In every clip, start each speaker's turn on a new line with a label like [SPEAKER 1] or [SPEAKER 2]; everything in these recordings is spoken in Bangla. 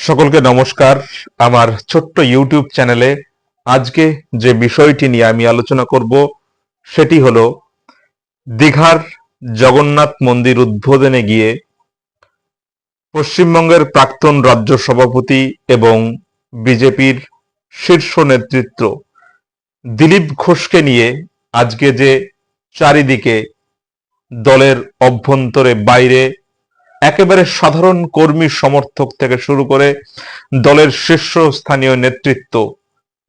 [SPEAKER 1] সকলকে নমস্কার। আমার ছোট্ট ইউটিউব চ্যানেলে আজকে যে বিষয়টি নিয়ে আমি আলোচনা করব সেটি হলো দীঘার জগন্নাথ মন্দির উদ্বোধনে গিয়ে পশ্চিমবঙ্গের প্রাক্তন রাজ্য সভাপতি এবং বিজেপির শীর্ষ নেতৃত্ব দিলীপ ঘোষকে নিয়ে আজকে যে চারিদিকে দলের অভ্যন্তরে বাইরে একেবারে সাধারণ কর্মী সমর্থক থেকে শুরু করে দলের শীর্ষস্থানীয় নেতৃত্ব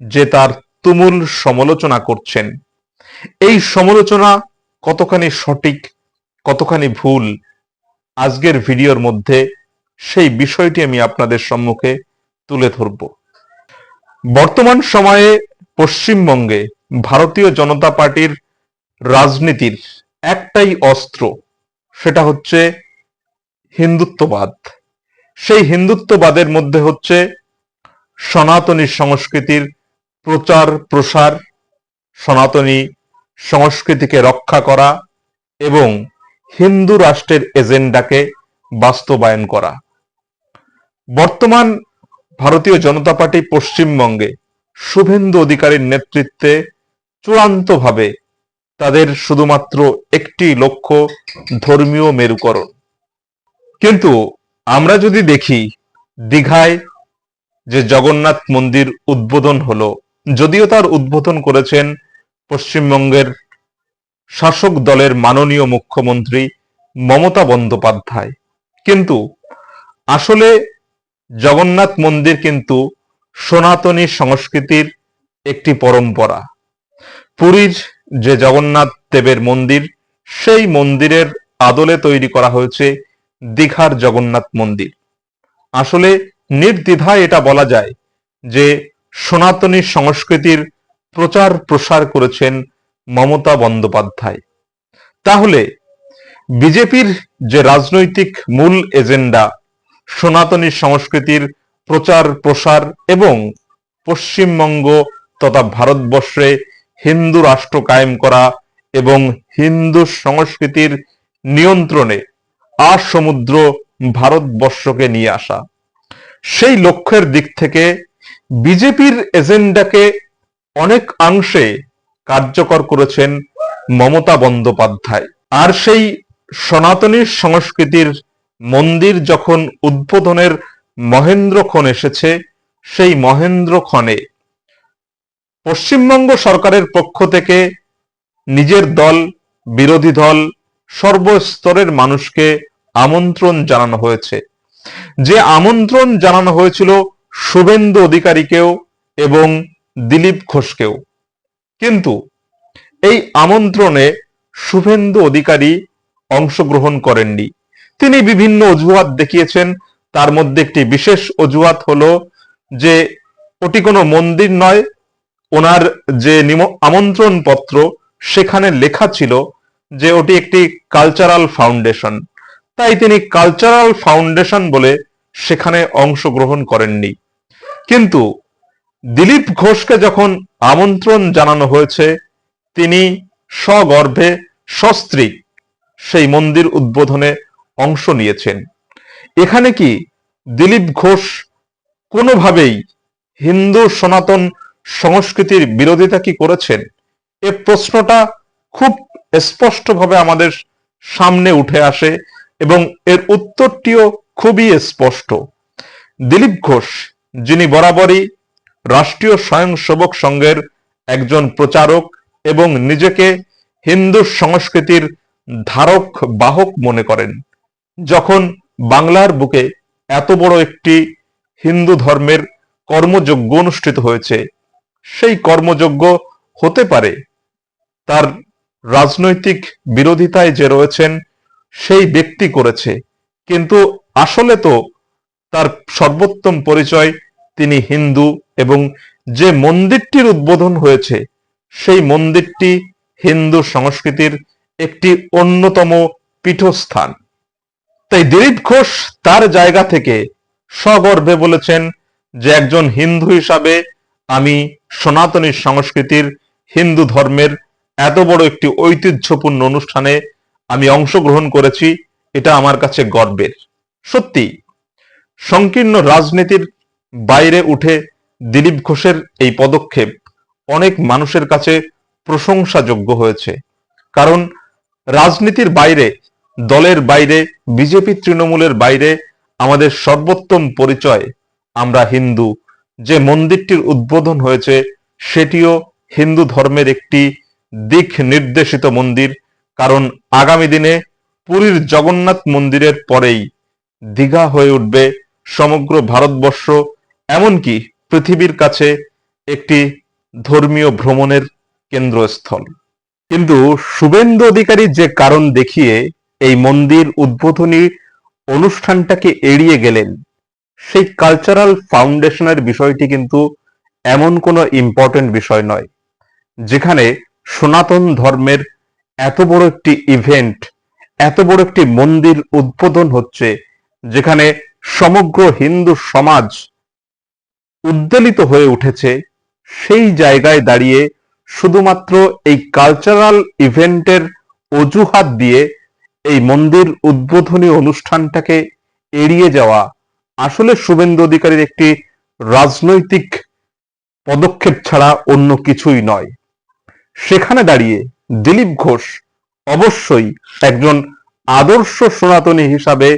[SPEAKER 1] যে তার তুমুল সমালোচনা করছেন, এই সমালোচনা কতখানি সঠিক কতখানি ভুল আজকের ভিডিওর মধ্যে সেই বিষয়টি আমি আপনাদের সম্মুখে তুলে ধরব। বর্তমান সময়ে পশ্চিমবঙ্গে ভারতীয় জনতা পার্টির রাজনীতির একটাই অস্ত্র, সেটা হচ্ছে হিন্দুত্ববাদ। সেই হিন্দুত্ববাদের মধ্যে হচ্ছে সনাতনী সংস্কৃতির প্রচার প্রসার, সনাতনী সংস্কৃতিকে রক্ষা করা এবং হিন্দু রাষ্ট্রের এজেন্ডাকে বাস্তবায়ন করা। বর্তমান ভারতীয় জনতা পার্টি পশ্চিমবঙ্গে শুভেন্দু অধিকারীর নেতৃত্বে চূড়ান্তভাবে তাদের শুধুমাত্র একটি লক্ষ্য, ধর্মীয় মেরুকরণ। কিন্তু আমরা যদি দেখি দীঘায় যে জগন্নাথ মন্দির উদ্বোধন হলো, যদিও তার উদ্বোধন করেছেন পশ্চিমবঙ্গের শাসক দলের মাননীয় মুখ্যমন্ত্রী মমতা বন্দ্যোপাধ্যায়, কিন্তু আসলে জগন্নাথ মন্দির কিন্তু সনাতনী সংস্কৃতির একটি পরম্পরা। পুরীর যে জগন্নাথ দেবের মন্দির, সেই মন্দিরের আদলে তৈরি করা হয়েছে দীঘার জগন্নাথ মন্দির। আসলে নির্দ্বিধায় এটা বলা যায় যে সনাতনী সংস্কৃতির প্রচার প্রসার করেছেন মমতা বন্দ্যোপাধ্যায়। তাহলে বিজেপির যে রাজনৈতিক মূল এজেন্ডা, সনাতনী সংস্কৃতির প্রচার প্রসার এবং পশ্চিমবঙ্গ তথা ভারতবর্ষে হিন্দু রাষ্ট্র কায়েম করা এবং হিন্দু সংস্কৃতির নিয়ন্ত্রণে আসমুদ্র ভারতবর্ষকে নিয়ে আসা, সেই লক্ষ্যের দিক থেকে বিজেপির এজেন্ডাকে অনেকাংশে কার্যকর করেছেন মমতা বন্দ্যোপাধ্যায়। আর সেই সনাতনী সংস্কৃতির মন্দির যখন উদ্বোধনের মহেন্দ্রক্ষণ এসেছে, সেই মহেন্দ্রক্ষণে পশ্চিমবঙ্গ সরকারের পক্ষ থেকে নিজের দল, বিরোধী দল, সর্বস্তরের মানুষকে আমন্ত্রণ জানানো হয়েছে। যে আমন্ত্রণ জানানো হয়েছিল শুভেন্দু অধিকারীকেও এবং দিলীপ ঘোষকেও, কিন্তু এই আমন্ত্রণে শুভেন্দু অধিকারী অংশগ্রহণ করেননি। তিনি বিভিন্ন অজুহাত দেখিয়েছেন। তার মধ্যে একটি বিশেষ অজুহাত হলো যে ওটি কোনো মন্দির নয়, ওনার যে আমন্ত্রণ পত্র সেখানে লেখা ছিল যে ওটি একটি কালচারাল ফাউন্ডেশন, তাই তিনি কালচারাল ফাউন্ডেশন বলে সেখানে অংশগ্রহণ করেননি। কিন্তু দিলীপ ঘোষকে যখন আমন্ত্রণ জানানো হয়েছে, তিনি সগর্বে সস্ত্রী সেই মন্দির উদ্বোধনে অংশ নিয়েছেন। এখানে কি দিলীপ ঘোষ কোনোভাবেই হিন্দু সনাতন সংস্কৃতির বিরোধিতা কি করেছেন? এ প্রশ্নটা খুব স্পষ্টভাবে আমাদের সামনে উঠে আসে এবং এর উত্তরটিও খুবই স্পষ্ট। দিলীপ ঘোষ, যিনি বরাবরই রাষ্ট্রীয় স্বয়ংসেবক সংঘের একজন প্রচারক এবং নিজেকে হিন্দু সংস্কৃতির ধারক বাহক মনে করেন, যখন বাংলার বুকে এত বড় একটি হিন্দু ধর্মের কর্মযজ্ঞ অনুষ্ঠিত হয়েছে, সেই কর্মযজ্ঞ হতে পারে তার রাজনৈতিক বিরোধিতায় যে রয়েছেন সেই ব্যক্তি করেছে, কিন্তু আসলে তো তার সর্বোত্তম পরিচয় তিনি হিন্দু এবং যে মন্দিরটির উদ্বোধন হয়েছে সেই মন্দিরটি হিন্দু সংস্কৃতির একটি অন্যতম পীঠস্থান। তাই দিলীপ ঘোষ তার জায়গা থেকে সগর্বে বলেছেন যে একজন হিন্দু হিসাবে আমি সনাতনী সংস্কৃতির, হিন্দু ধর্মের এত বড় একটি ঐতিহ্যপূর্ণ অনুষ্ঠানে আমি অংশগ্রহণ করেছি, এটা আমার কাছে গর্বের। সত্যি সংকীর্ণ রাজনীতির বাইরে উঠে দিলীপ ঘোষের এই পদক্ষেপ অনেক মানুষের কাছে প্রশংসাযোগ্য হয়েছে। কারণ রাজনীতির বাইরে, দলের বাইরে, বিজেপি তৃণমূলের বাইরে আমাদের সর্বোত্তম পরিচয় আমরা হিন্দু। যে মন্দিরটির উদ্বোধন হয়েছে সেটিও হিন্দু ধর্মের একটি দিক নির্দেশিত মন্দির। কারণ আগামী দিনে পুরীর জগন্নাথ মন্দিরের পরেই দীঘা হয়ে উঠবে সমগ্র ভারতবর্ষ, এমনকি পৃথিবীর কাছে একটি ধর্মীয় ভ্রমণের কেন্দ্রস্থল। কিন্তু শুভেন্দু অধিকারী যে কারণ দেখিয়ে এই মন্দির উদ্বোধনী অনুষ্ঠানটাকে এড়িয়ে গেলেন, সেই কালচারাল ফাউন্ডেশনের বিষয়টি কিন্তু এমন কোনো ইম্পর্টেন্ট বিষয় নয়, যেখানে সনাতন ধর্মের এত বড় একটি ইভেন্ট, এত বড় একটি মন্দির উদ্বোধন হচ্ছে, যেখানে সমগ্র হিন্দু সমাজ উদ্বেলিত হয়ে উঠেছে। সেই জায়গায় দাঁড়িয়ে শুধুমাত্র এই কালচারাল ইভেন্টের অজুহাত দিয়ে এই মন্দির উদ্বোধনী অনুষ্ঠানটাকে এড়িয়ে যাওয়া আসলে শুভেন্দু অধিকারীর একটি রাজনৈতিক পদক্ষেপ ছাড়া অন্য কিছুই নয়। সেখানে দাঁড়িয়ে দিলীপ ঘোষ অবশ্যই একজন আদর্শ সনাতনী হিসাবে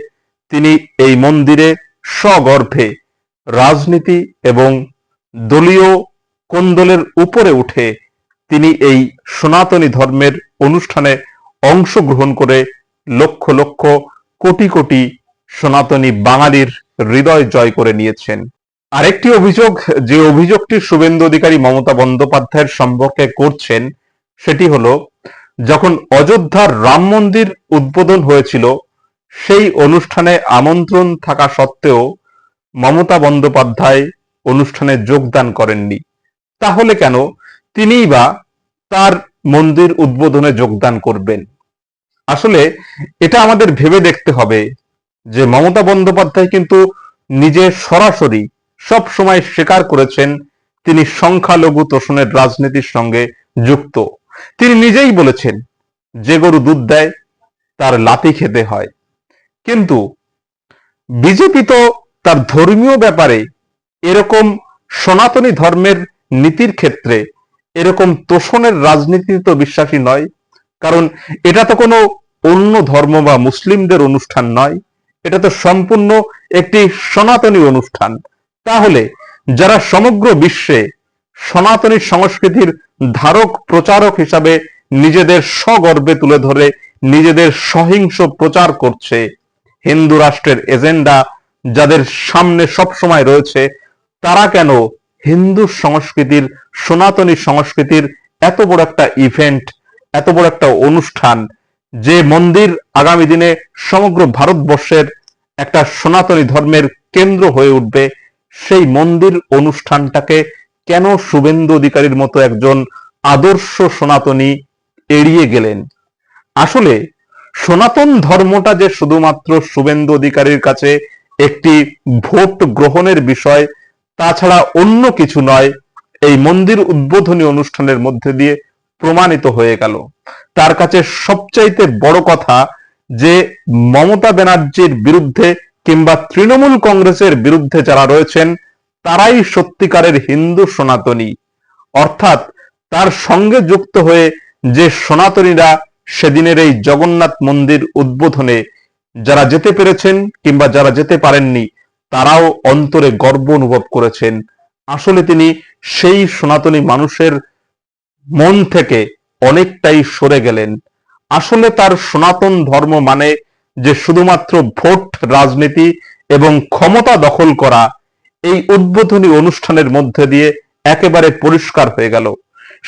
[SPEAKER 1] তিনি এই মন্দিরে সগর্ভে রাজনীতি এবং দলীয় কোন্দলের উপরে উঠে তিনি এই সনাতনী ধর্মের অনুষ্ঠানে অংশগ্রহণ করে লক্ষ লক্ষ কোটি কোটি সনাতনী বাঙালির হৃদয় জয় করে নিয়েছেন। আরেকটি অভিযোগ, যে অভিযোগটি শুভেন্দু অধিকারী মমতা বন্দ্যোপাধ্যায়ের সম্পর্কে করছেন, সেটি হলো যখন অযোধ্যার রাম মন্দির উদ্বোধন হয়েছিল সেই অনুষ্ঠানে আমন্ত্রণ থাকা সত্ত্বেও মমতা বন্দ্যোপাধ্যায় অনুষ্ঠানে যোগদান করেননি। তাহলে কেন তিনিই বা তার মন্দির উদ্বোধনে যোগদান করবেন? আসলে এটা আমাদের ভেবে দেখতে হবে যে মমতা বন্দ্যোপাধ্যায় কিন্তু নিজে সরাসরি সব সময় স্বীকার করেছেন তিনি সংখ্যালঘু তোষণের রাজনীতির সঙ্গে যুক্ত। তিনি নিজেই বলেছেন যে গরু দুধ দেয় তার লাথি খেতে হয়। কিন্তু বিজেপি তো তার ধর্মীয় ব্যাপারে এরকম সনাতনী ধর্মের নীতির ক্ষেত্রে এরকম তোষণের রাজনীতি তো বিশ্বাসী নয়। কারণ এটা তো কোনো অন্য ধর্ম বা মুসলিমদের অনুষ্ঠান নয়, এটা তো সম্পূর্ণ একটি সনাতনী অনুষ্ঠান। তাহলে যারা সমগ্র বিশ্বে সনাতনী সংস্কৃতির ধারক প্রচারক হিসাবে নিজেদের সগর্বে তুলে ধরে নিজেদের সহিংস প্রচার করছে, হিন্দু রাষ্ট্রের এজেন্ডা যাদের সামনে সবসময় রয়েছে, তারা কেন হিন্দু সংস্কৃতির, সনাতনী সংস্কৃতির এত বড় একটা ইভেন্ট, এত বড় একটা অনুষ্ঠান, যে মন্দির আগামী দিনে সমগ্র ভারতবর্ষের একটা সনাতনী ধর্মের কেন্দ্র হয়ে উঠবে, সেই মন্দির অনুষ্ঠানটাকে কেন শুভেন্দু অধিকারীর মতো একজন আদর্শ সনাতনী এড়িয়ে গেলেন? আসলে সনাতন ধর্মটা যে শুধুমাত্র শুভেন্দু অধিকারীর কাছে একটি ভোট গ্রহণের বিষয়, তাছাড়া অন্য কিছু নয়, এই মন্দির উদ্বোধনী অনুষ্ঠানের মধ্যে দিয়ে প্রমাণিত হয়ে গেল। তার কাছে সবচাইতে বড় কথা যে মমতা ব্যানার্জির বিরুদ্ধে কিংবা তৃণমূল কংগ্রেসের বিরুদ্ধে যারা রয়েছেন তারাই সত্যিকারের হিন্দু সনাতনী। অর্থাৎ তার সঙ্গে যুক্ত হয়ে যে সনাতনীরা সেদিনের এই জগন্নাথ মন্দির উদ্বোধনে যারা যেতে পেরেছেন কিংবা যারা যেতে পারেননি, তারাও অন্তরে গর্ব অনুভব করেছেন। আসলে তিনি সেই সনাতনী মানুষের মন থেকে অনেকটাই সরে গেলেন। আসলে তার সনাতন ধর্ম মানে যে শুধুমাত্র ভোট রাজনীতি এবং ক্ষমতা দখল করা, এই উদ্বোধনী অনুষ্ঠানের মধ্যে দিয়ে একেবারে পরিষ্কার হয়ে গেল।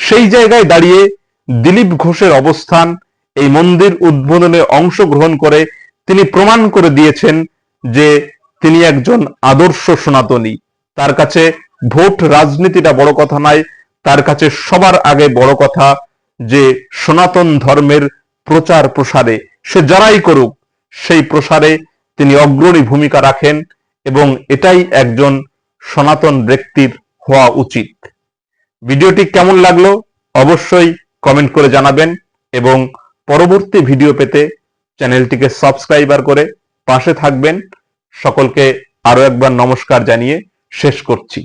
[SPEAKER 1] সেই জায়গায় দাঁড়িয়ে দিলীপ ঘোষের অবস্থান, এই মন্দির উদ্বোধনে অংশগ্রহণ করে তিনি প্রমাণ করে দিয়েছেন যে তিনি একজন আদর্শ সনাতনী। তার কাছে ভোট রাজনীতিটা বড় কথা নয়, তার কাছে সবার আগে বড় কথা যে সনাতন ধর্মের প্রচার প্রসারে সে যারাই করুক সেই প্রসারে তিনি অগ্রণী ভূমিকা রাখেন, এবং এটাই একজন সনাতন ব্যক্তির হওয়া উচিত। ভিডিওটি কেমন লাগলো অবশ্যই কমেন্ট করে জানাবেন, এবং পরবর্তী ভিডিও পেতে চ্যানেলটিকে সাবস্ক্রাইবার করে পাশে থাকবেন। সকলকে আরো একবার নমস্কার জানিয়ে শেষ করছি।